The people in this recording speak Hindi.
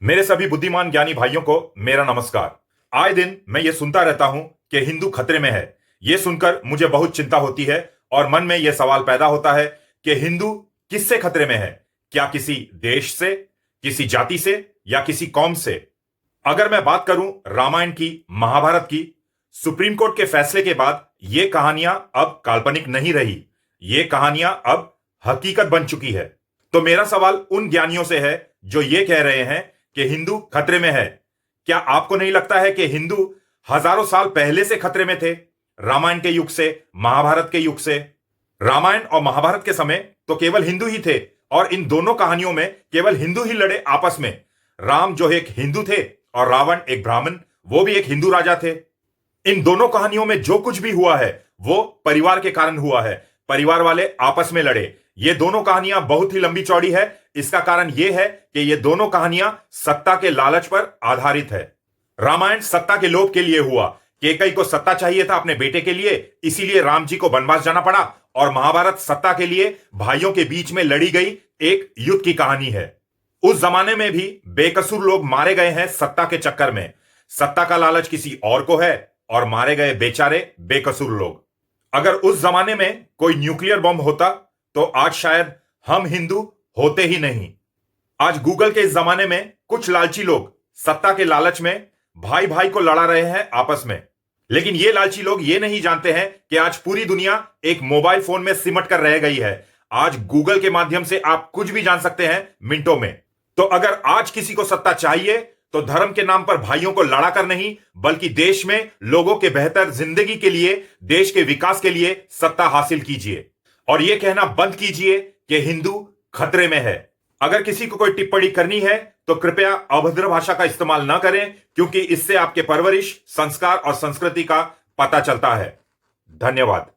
मेरे सभी बुद्धिमान ज्ञानी भाइयों को मेरा नमस्कार। आए दिन मैं ये सुनता रहता हूं कि हिंदू खतरे में है। ये सुनकर मुझे बहुत चिंता होती है और मन में यह सवाल पैदा होता है कि हिंदू किससे खतरे में है? क्या किसी देश से, किसी जाति से या किसी कौम से? अगर मैं बात करूं रामायण की, महाभारत की, सुप्रीम कोर्ट के फैसले के बाद ये कहानियां अब काल्पनिक नहीं रही। ये कहानियां अब हकीकत बन चुकी है। तो मेरा सवाल उन ज्ञानियों से है जो ये कह रहे हैं कि हिंदू खतरे में है। क्या आपको नहीं लगता है कि हिंदू हजारों साल पहले से खतरे में थे? रामायण के युग से, महाभारत के युग से। रामायण और महाभारत के समय तो केवल हिंदू ही थे और इन दोनों कहानियों में केवल हिंदू ही लड़े आपस में। राम जो एक हिंदू थे और रावण एक ब्राह्मण, वो भी एक हिंदू राजा थे। इन दोनों कहानियों में जो कुछ भी हुआ है वो परिवार के कारण हुआ है। परिवार वाले आपस में लड़े। ये दोनों कहानियां बहुत ही लंबी चौड़ी है। इसका कारण यह है कि ये दोनों कहानियां सत्ता के लालच पर आधारित है। रामायण सत्ता के लोभ के लिए हुआ। केकई को सत्ता चाहिए था अपने बेटे के लिए, इसीलिए राम जी को वनवास जाना पड़ा। और महाभारत सत्ता के लिए भाइयों के बीच में लड़ी गई एक युद्ध की कहानी है। उस जमाने में भी बेकसूर लोग मारे गए हैं सत्ता के चक्कर में। सत्ता का लालच किसी और को है और मारे गए बेचारे बेकसूर लोग। अगर उस जमाने में कोई न्यूक्लियर बम होता तो आज शायद हम हिंदू होते ही नहीं। आज गूगल के इस जमाने में कुछ लालची लोग सत्ता के लालच में भाई भाई को लड़ा रहे हैं आपस में। लेकिन ये लालची लोग ये नहीं जानते हैं कि आज पूरी दुनिया एक मोबाइल फोन में सिमट कर रह गई है। आज गूगल के माध्यम से आप कुछ भी जान सकते हैं मिनटों में। तो अगर आज किसी को सत्ता चाहिए तो धर्म के नाम पर भाइयों को लड़ा कर नहीं, बल्कि देश में लोगों के बेहतर जिंदगी के लिए, देश के विकास के लिए सत्ता हासिल कीजिए। और यह कहना बंद कीजिए कि हिंदू खतरे में है। अगर किसी को कोई टिप्पणी करनी है तो कृपया अभद्र भाषा का इस्तेमाल ना करें, क्योंकि इससे आपके परवरिश, संस्कार और संस्कृति का पता चलता है। धन्यवाद।